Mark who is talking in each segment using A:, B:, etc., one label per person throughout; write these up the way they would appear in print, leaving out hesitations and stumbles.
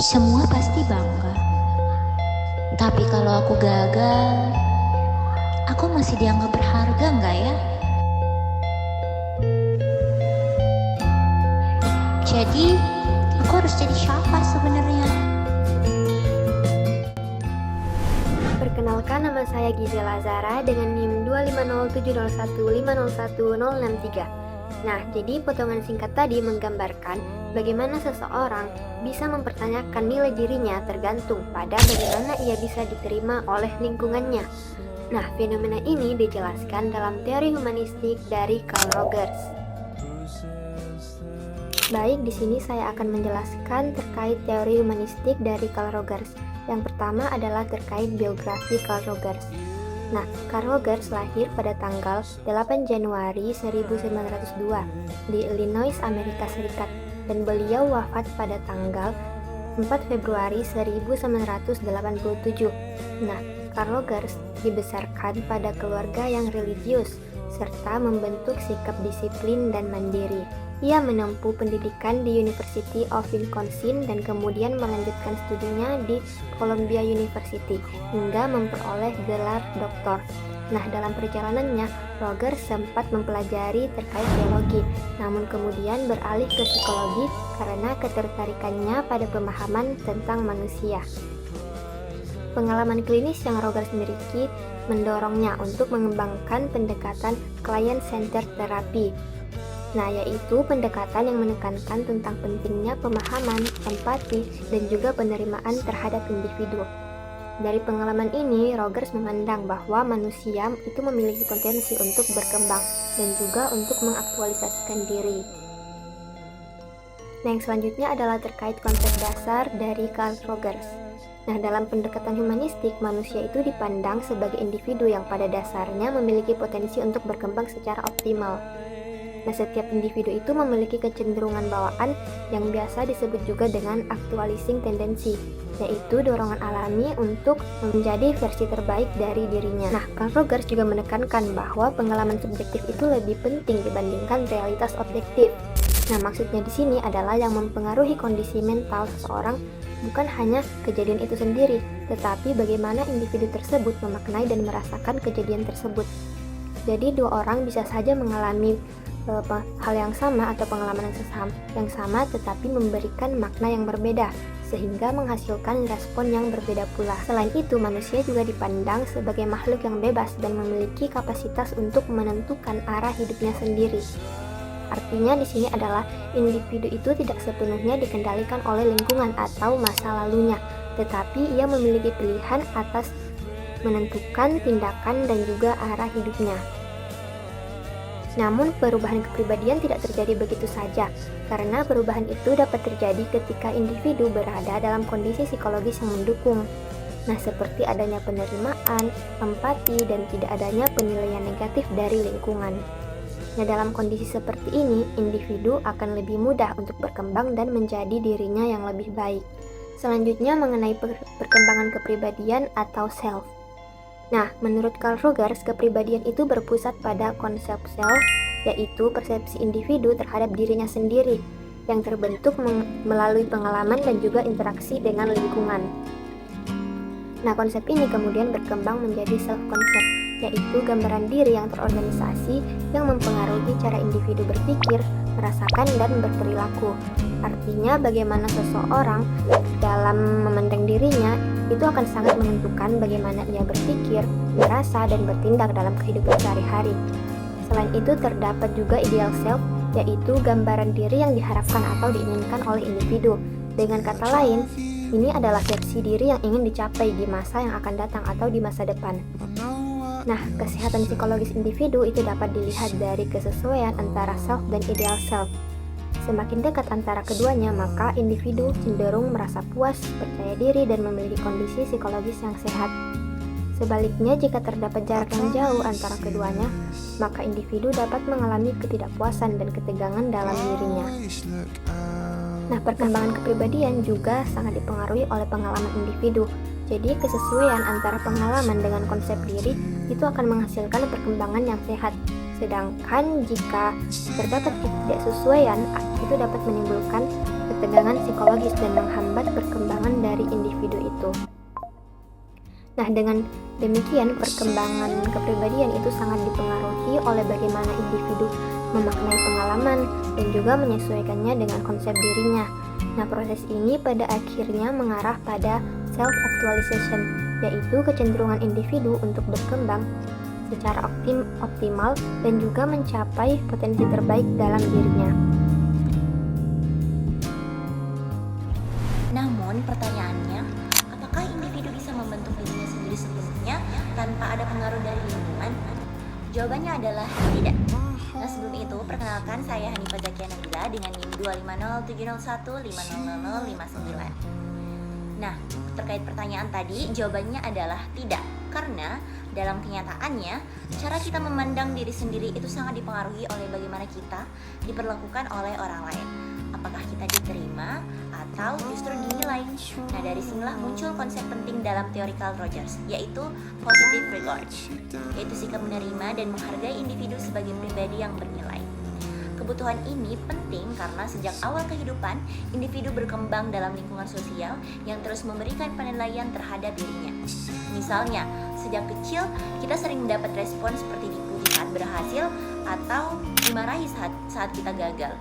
A: Semua pasti bangga. Tapi kalau aku gagal, aku masih dianggap berharga nggak ya? Jadi, aku harus jadi siapa sebenarnya?
B: Perkenalkan, nama saya Gizela Zara dengan NIM 2507015015063. Nah, jadi potongan singkat tadi menggambarkan bagaimana seseorang bisa mempertanyakan nilai dirinya tergantung pada bagaimana ia bisa diterima oleh lingkungannya. Nah, fenomena ini dijelaskan dalam teori humanistik dari Carl Rogers. Baik, di sini saya akan menjelaskan terkait teori humanistik dari Carl Rogers. Yang pertama adalah terkait biografi Carl Rogers. Nah, Carl Rogers lahir pada tanggal 8 Januari 1902 di Illinois, Amerika Serikat, dan beliau wafat pada tanggal 4 Februari 1987. Nah, Carl Rogers dibesarkan pada keluarga yang religius, serta membentuk sikap disiplin dan mandiri. Ia menempuh pendidikan di University of Wisconsin dan kemudian melanjutkan studinya di Columbia University hingga memperoleh gelar doktor. Nah, dalam perjalanannya, Rogers sempat mempelajari terkait teologi, namun kemudian beralih ke psikologi karena ketertarikannya pada pemahaman tentang manusia. Pengalaman klinis yang Rogers miliki mendorongnya untuk mengembangkan pendekatan client-centered therapy. Nah, yaitu pendekatan yang menekankan tentang pentingnya pemahaman, empati, dan juga penerimaan terhadap individu. Dari pengalaman ini, Rogers memandang bahwa manusia itu memiliki potensi untuk berkembang dan juga untuk mengaktualisasikan diri. Nah, yang selanjutnya adalah terkait konsep dasar dari Carl Rogers. Nah, dalam pendekatan humanistik, manusia itu dipandang sebagai individu yang pada dasarnya memiliki potensi untuk berkembang secara optimal. Nah, setiap individu itu memiliki kecenderungan bawaan yang biasa disebut juga dengan actualizing tendency, yaitu dorongan alami untuk menjadi versi terbaik dari dirinya. Nah, Carl Rogers juga menekankan bahwa pengalaman subjektif itu lebih penting dibandingkan realitas objektif. Nah, maksudnya di sini adalah yang mempengaruhi kondisi mental seseorang bukan hanya kejadian itu sendiri, tetapi bagaimana individu tersebut memaknai dan merasakan kejadian tersebut. Jadi, dua orang bisa saja mengalami hal yang sama atau pengalaman yang sama tetapi memberikan makna yang berbeda sehingga menghasilkan respon yang berbeda pula. Selain itu, manusia juga dipandang sebagai makhluk yang bebas dan memiliki kapasitas untuk menentukan arah hidupnya sendiri. Artinya di sini adalah individu itu tidak sepenuhnya dikendalikan oleh lingkungan atau masa lalunya, tetapi ia memiliki pilihan atas menentukan tindakan dan juga arah hidupnya. Namun, perubahan kepribadian tidak terjadi begitu saja, karena perubahan itu dapat terjadi ketika individu berada dalam kondisi psikologis yang mendukung. Nah, seperti adanya penerimaan, empati, dan tidak adanya penilaian negatif dari lingkungan. Nah, dalam kondisi seperti ini, individu akan lebih mudah untuk berkembang dan menjadi dirinya yang lebih baik. Selanjutnya, mengenai perkembangan kepribadian atau self. Nah, menurut Carl Rogers, kepribadian itu berpusat pada konsep self, yaitu persepsi individu terhadap dirinya sendiri, yang terbentuk melalui pengalaman dan juga interaksi dengan lingkungan. Nah, konsep ini kemudian berkembang menjadi self-concept, yaitu gambaran diri yang terorganisasi yang mempengaruhi cara individu berpikir, merasakan, dan berperilaku. Artinya, bagaimana seseorang dalam memandang dirinya itu akan sangat menentukan bagaimana ia berpikir, merasa, dan bertindak dalam kehidupan sehari-hari. Selain itu, terdapat juga ideal self, yaitu gambaran diri yang diharapkan atau diinginkan oleh individu. Dengan kata lain, ini adalah versi diri yang ingin dicapai di masa yang akan datang atau di masa depan. Nah, kesehatan psikologis individu itu dapat dilihat dari kesesuaian antara self dan ideal self. Semakin dekat antara keduanya, maka individu cenderung merasa puas, percaya diri, dan memiliki kondisi psikologis yang sehat. Sebaliknya, jika terdapat jarak yang jauh antara keduanya, maka individu dapat mengalami ketidakpuasan dan ketegangan dalam dirinya. Nah, perkembangan kepribadian juga sangat dipengaruhi oleh pengalaman individu. Jadi, kesesuaian antara pengalaman dengan konsep diri itu akan menghasilkan perkembangan yang sehat. Sedangkan jika terdapat ketidaksesuaian, itu dapat menimbulkan ketegangan psikologis dan menghambat perkembangan dari individu itu. Nah, dengan demikian perkembangan kepribadian itu sangat dipengaruhi oleh bagaimana individu memaknai pengalaman dan juga menyesuaikannya dengan konsep dirinya. Nah, proses ini pada akhirnya mengarah pada self-actualization, yaitu kecenderungan individu untuk berkembang secara optimal dan juga mencapai potensi terbaik dalam dirinya.
A: Namun pertanyaannya, apakah individu bisa membentuk dirinya sendiri sepenuhnya tanpa ada pengaruh dari lingkungan? Jawabannya adalah tidak. Nah, sebelum itu, perkenalkan saya Hanifah Zakia Nabila dengan NIM 25070150059. Nah, terkait pertanyaan tadi, jawabannya adalah tidak. Karena dalam kenyataannya, cara kita memandang diri sendiri itu sangat dipengaruhi oleh bagaimana kita diperlakukan oleh orang lain. Apakah kita diterima atau justru dinilai? Nah, dari sinilah muncul konsep penting dalam teori Carl Rogers, yaitu positive regard, yaitu sikap menerima dan menghargai individu sebagai pribadi yang bernilai. Kebutuhan ini penting karena sejak awal kehidupan, individu berkembang dalam lingkungan sosial yang terus memberikan penilaian terhadap dirinya. Misalnya, sejak kecil kita sering mendapat respon seperti dipuji saat berhasil atau dimarahi saat kita gagal.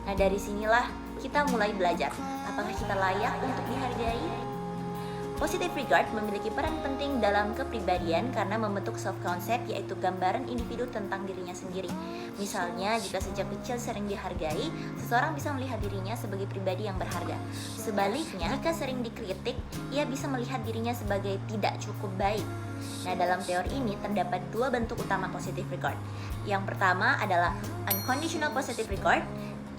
A: Nah, dari sinilah kita mulai belajar apakah kita layak untuk dihargai. Positive regard memiliki peran penting dalam kepribadian karena membentuk self-concept, yaitu gambaran individu tentang dirinya sendiri. Misalnya, jika sejak kecil sering dihargai, seseorang bisa melihat dirinya sebagai pribadi yang berharga. Sebaliknya, jika sering dikritik, ia bisa melihat dirinya sebagai tidak cukup baik. Nah, dalam teori ini terdapat dua bentuk utama positive regard. Yang pertama adalah unconditional positive regard,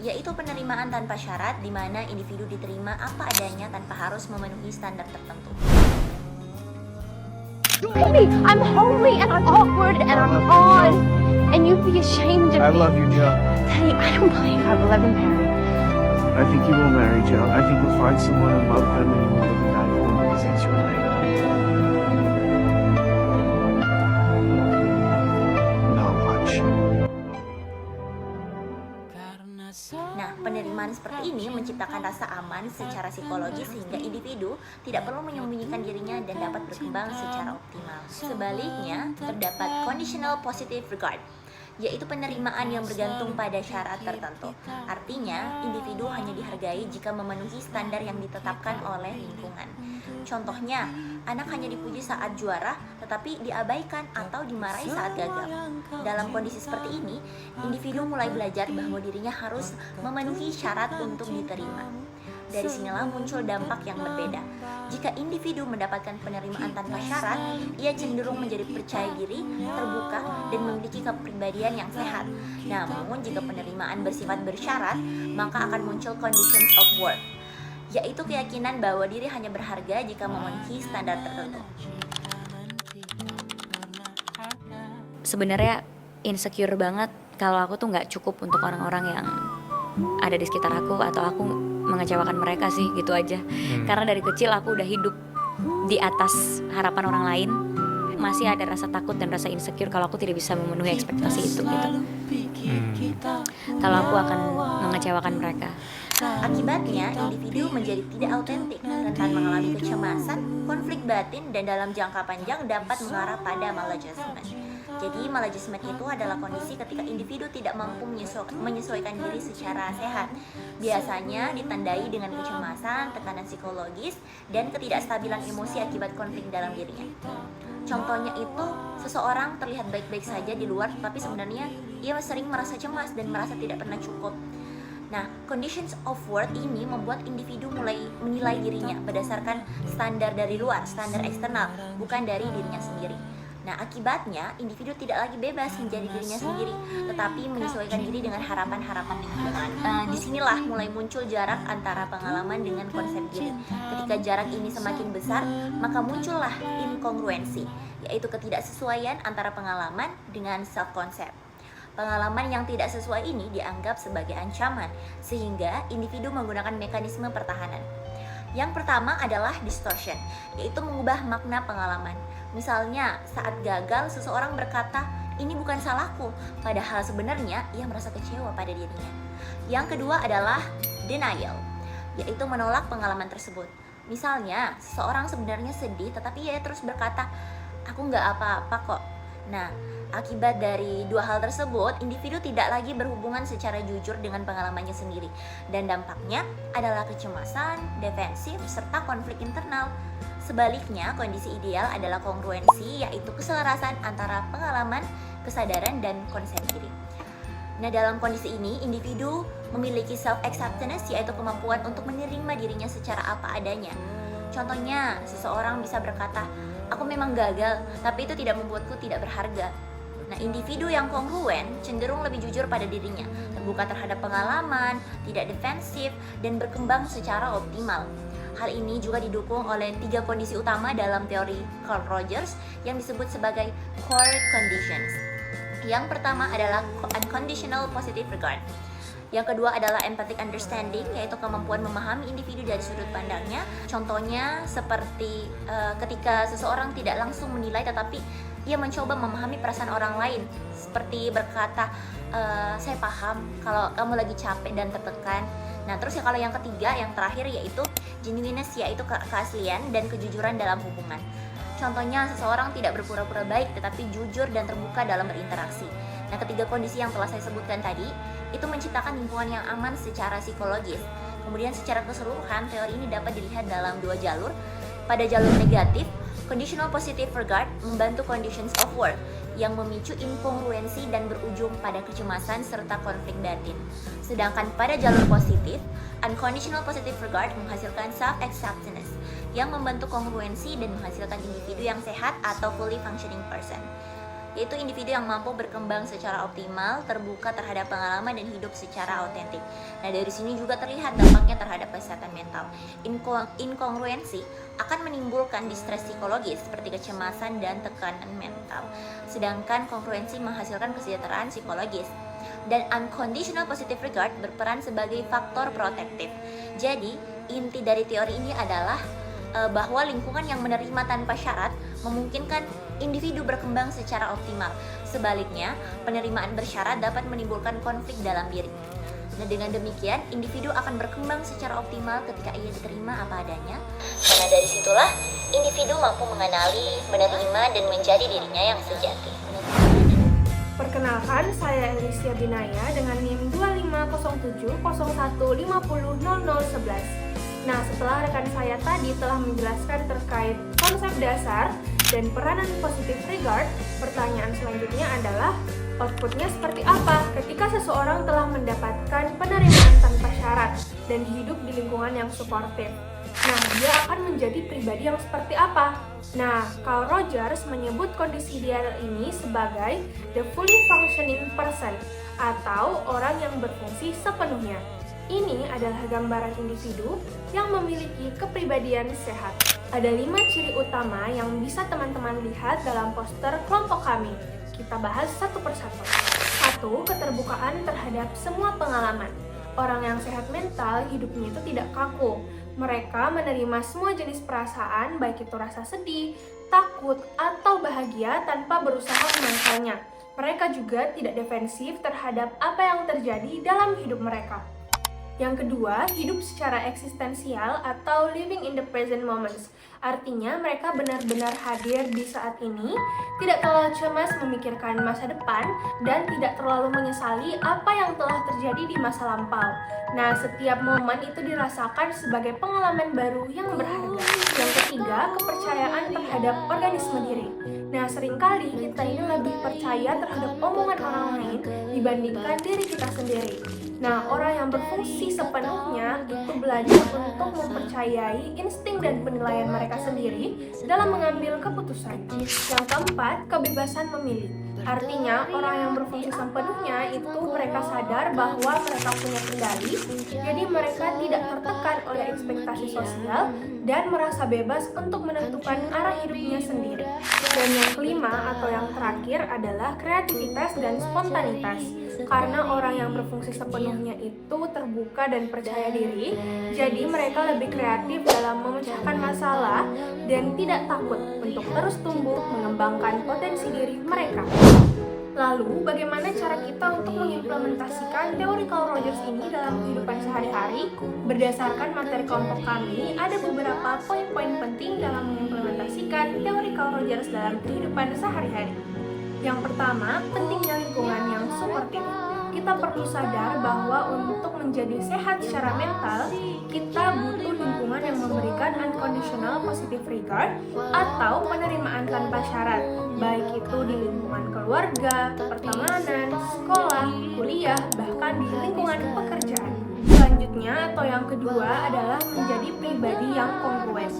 A: yaitu penerimaan tanpa syarat, di mana individu diterima apa adanya tanpa harus memenuhi standar tertentu.
C: Baby, I'm homely and I'm awkward and I'm odd, and you'd be ashamed of me.
D: I love you, Joe.
C: Daddy, I don't believe I will ever marry.
D: I think you will marry, Joe. I think you'll find someone and love them and you will live a happy home because that's your life. Not much.
A: Nah, penerimaan seperti ini menciptakan rasa aman secara psikologis sehingga individu tidak perlu menyembunyikan dirinya dan dapat berkembang secara optimal. Sebaliknya, terdapat conditional positive regard, yaitu penerimaan yang bergantung pada syarat tertentu. Artinya, individu hanya dihargai jika memenuhi standar yang ditetapkan oleh lingkungan. Contohnya, anak hanya dipuji saat juara, tetapi diabaikan atau dimarahi saat gagal. Dalam kondisi seperti ini, individu mulai belajar bahwa dirinya harus memenuhi syarat untuk diterima. Dari sinilah muncul dampak yang berbeda. Jika individu mendapatkan penerimaan tanpa syarat, ia cenderung menjadi percaya diri, terbuka, dan memiliki kepribadian yang sehat. Namun, jika penerimaan bersifat bersyarat, maka akan muncul conditions of worth, yaitu keyakinan bahwa diri hanya berharga jika memenuhi standar tertentu.
E: Sebenarnya insecure banget kalau aku tuh nggak cukup untuk orang-orang yang ada di sekitar aku, atau aku mengecewakan mereka sih, gitu aja. Karena dari kecil aku udah hidup di atas harapan orang lain, masih ada rasa takut dan rasa insecure kalau aku tidak bisa memenuhi ekspektasi itu gitu. Kalau aku akan mengecewakan mereka.
A: Akibatnya, individu menjadi tidak autentik, rentan mengalami kecemasan, konflik batin, dan dalam jangka panjang dapat mengarah pada maladjustment. Jadi, maladjustment itu adalah kondisi ketika individu tidak mampu menyesuaikan diri secara sehat. Biasanya ditandai dengan kecemasan, tekanan psikologis, dan ketidakstabilan emosi akibat konflik dalam dirinya. Contohnya itu, seseorang terlihat baik-baik saja di luar, tapi sebenarnya ia sering merasa cemas dan merasa tidak pernah cukup. Nah, conditions of worth ini membuat individu mulai menilai dirinya berdasarkan standar dari luar, standar eksternal, bukan dari dirinya sendiri. Nah, akibatnya individu tidak lagi bebas menjadi dirinya sendiri, tetapi menyesuaikan diri dengan harapan-harapan lingkungan. Disinilah mulai muncul jarak antara pengalaman dengan konsep diri. Ketika jarak ini semakin besar, maka muncullah inkongruensi, yaitu ketidaksesuaian antara pengalaman dengan self-concept. Pengalaman yang tidak sesuai ini dianggap sebagai ancaman, sehingga individu menggunakan mekanisme pertahanan. Yang pertama adalah distortion, yaitu mengubah makna pengalaman. Misalnya, saat gagal, seseorang berkata, "Ini bukan salahku," padahal sebenarnya ia merasa kecewa pada dirinya. Yang kedua adalah denial, yaitu menolak pengalaman tersebut. Misalnya, seseorang sebenarnya sedih tetapi ia terus berkata, aku nggak apa-apa kok. Nah, akibat dari dua hal tersebut, individu tidak lagi berhubungan secara jujur dengan pengalamannya sendiri. Dan dampaknya adalah kecemasan, defensif, serta konflik internal. Sebaliknya, kondisi ideal adalah kongruensi, yaitu keselarasan antara pengalaman, kesadaran, dan konsep diri. Nah, dalam kondisi ini, individu memiliki self-acceptance, yaitu kemampuan untuk menerima dirinya secara apa adanya. Contohnya, seseorang bisa berkata, aku memang gagal, tapi itu tidak membuatku tidak berharga. Nah, individu yang kongruen cenderung lebih jujur pada dirinya, terbuka terhadap pengalaman, tidak defensif, dan berkembang secara optimal. Hal ini juga didukung oleh 3 kondisi utama dalam teori Carl Rogers yang disebut sebagai core conditions. Yang pertama adalah unconditional positive regard. Yang kedua adalah empathic understanding, yaitu kemampuan memahami individu dari sudut pandangnya. Contohnya seperti ketika seseorang tidak langsung menilai tetapi ia mencoba memahami perasaan orang lain. Seperti berkata, saya paham kalau kamu lagi capek dan tertekan. Nah, terus ya kalau yang ketiga, yang terakhir yaitu genuineness, yaitu keaslian dan kejujuran dalam hubungan. Contohnya seseorang tidak berpura-pura baik tetapi jujur dan terbuka dalam berinteraksi. Nah, ketiga kondisi yang telah saya sebutkan tadi itu menciptakan lingkungan yang aman secara psikologis. Kemudian secara keseluruhan teori ini dapat dilihat dalam 2 jalur. Pada jalur negatif, conditional positive regard membantu conditions of work yang memicu inkongruensi dan berujung pada kecemasan serta konflik batin. Sedangkan pada jalur positif, unconditional positive regard menghasilkan self-acceptance yang membentuk kongruensi dan menghasilkan individu yang sehat atau fully functioning person, yaitu individu yang mampu berkembang secara optimal, terbuka terhadap pengalaman dan hidup secara autentik. Nah, dari sini juga terlihat dampaknya terhadap kesehatan mental. Inkongruensi akan menimbulkan distres psikologis seperti kecemasan dan tekanan mental. Sedangkan kongruensi menghasilkan kesejahteraan psikologis. Dan unconditional positive regard berperan sebagai faktor protektif. Jadi, inti dari teori ini adalah bahwa lingkungan yang menerima tanpa syarat memungkinkan individu berkembang secara optimal. Sebaliknya, penerimaan bersyarat dapat menimbulkan konflik dalam diri. Nah, dengan demikian, individu akan berkembang secara optimal ketika ia diterima apa adanya. Karena dari situlah, individu mampu mengenali, menerima, dan menjadi dirinya yang sejati.
F: Perkenalkan, saya Elisia Binaya dengan NIM 250701500011. Nah, setelah rekan saya tadi telah menjelaskan terkait konsep dasar dan peranan positive regard, pertanyaan selanjutnya adalah outputnya seperti apa ketika seseorang telah mendapatkan penerimaan tanpa syarat dan hidup di lingkungan yang suportif. Nah, dia akan menjadi pribadi yang seperti apa? Nah, Carl Rogers menyebut kondisi ideal ini sebagai the fully functioning person atau orang yang berfungsi sepenuhnya. Ini adalah gambaran individu yang memiliki kepribadian sehat. Ada 5 ciri utama yang bisa teman-teman lihat dalam poster kelompok kami. Kita bahas satu persatu. 1. Keterbukaan terhadap semua pengalaman. Orang yang sehat mental, hidupnya itu tidak kaku. Mereka menerima semua jenis perasaan, baik itu rasa sedih, takut, atau bahagia tanpa berusaha menangkalnya. Mereka juga tidak defensif terhadap apa yang terjadi dalam hidup mereka. Yang kedua, hidup secara eksistensial atau living in the present moments. Artinya mereka benar-benar hadir di saat ini, tidak terlalu cemas memikirkan masa depan, dan tidak terlalu menyesali apa yang telah terjadi di masa lampau. Nah, setiap momen itu dirasakan sebagai pengalaman baru yang berharga. Yang ketiga, kepercayaan terhadap organisme diri. Nah, seringkali kita ini lebih percaya terhadap omongan orang lain dibandingkan diri kita sendiri. Nah, orang yang berfungsi sepenuhnya itu belajar untuk mempercayai insting dan penilaian mereka sendiri dalam mengambil keputusan. Yang keempat, kebebasan memilih. Artinya, orang yang berfungsi sepenuhnya itu mereka sadar bahwa mereka punya kendali, jadi mereka tidak tertekan oleh ekspektasi sosial dan merasa bebas untuk menentukan arah hidupnya sendiri. Dan yang kelima atau yang terakhir adalah kreativitas dan spontanitas. Karena orang yang berfungsi sepenuhnya itu terbuka dan percaya diri, jadi mereka lebih kreatif dalam memecahkan masalah dan tidak takut untuk terus tumbuh mengembangkan potensi diri mereka. Lalu, bagaimana cara kita untuk mengimplementasikan teori Carl Rogers ini dalam kehidupan sehari-hari? Berdasarkan materi kelompok kami, ada beberapa poin-poin penting dalam mengimplementasikan teori Carl Rogers dalam kehidupan sehari-hari. Yang pertama, pentingnya lingkungan yang suportif. Kita perlu sadar bahwa untuk menjadi sehat secara mental, kita butuh lingkungan yang memberikan unconditional positive regard atau penerimaan tanpa syarat, baik itu di lingkungan keluarga, pertemanan, sekolah, kuliah, bahkan di lingkungan pekerjaan. Selanjutnya atau yang kedua adalah menjadi pribadi yang kongruen.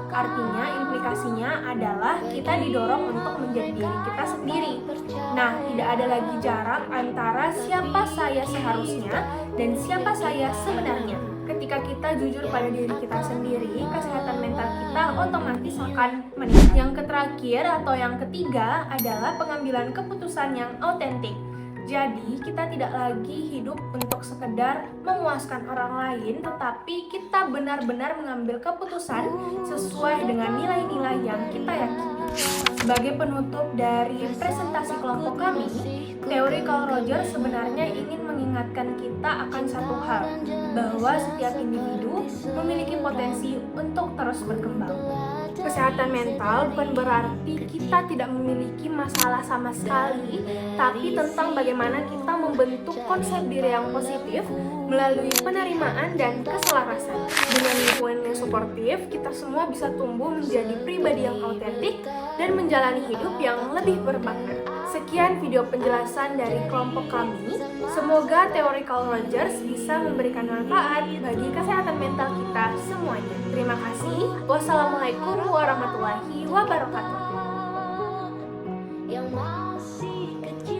F: Artinya implikasinya adalah kita didorong untuk menjadi diri kita sendiri. Nah, tidak ada lagi jarak antara siapa saya seharusnya dan siapa saya sebenarnya. Ketika kita jujur pada diri kita sendiri, kesehatan mental kita otomatis akan meningkat. Yang terakhir atau yang ketiga adalah pengambilan keputusan yang autentik. Jadi, kita tidak lagi hidup untuk sekedar memuaskan orang lain, tetapi kita benar-benar mengambil keputusan sesuai dengan nilai-nilai yang kita yakini. Sebagai penutup dari presentasi kelompok kami, teori Carl Rogers sebenarnya ingin mengingatkan kita akan satu hal, bahwa setiap individu memiliki potensi untuk terus berkembang. Kesehatan mental bukan berarti kita tidak memiliki masalah sama sekali, tapi tentang bagaimana kita membentuk konsep diri yang positif melalui penerimaan dan keselarasan. Dengan lingkungan yang suportif, kita semua bisa tumbuh menjadi pribadi yang autentik dan menjalani hidup yang lebih bermakna. Sekian video penjelasan dari kelompok kami. Semoga teori Carl Rogers bisa memberikan manfaat bagi kesehatan mental kita semuanya. Terima kasih. Wassalamualaikum warahmatullahi wabarakatuh.
C: Yang masih kecil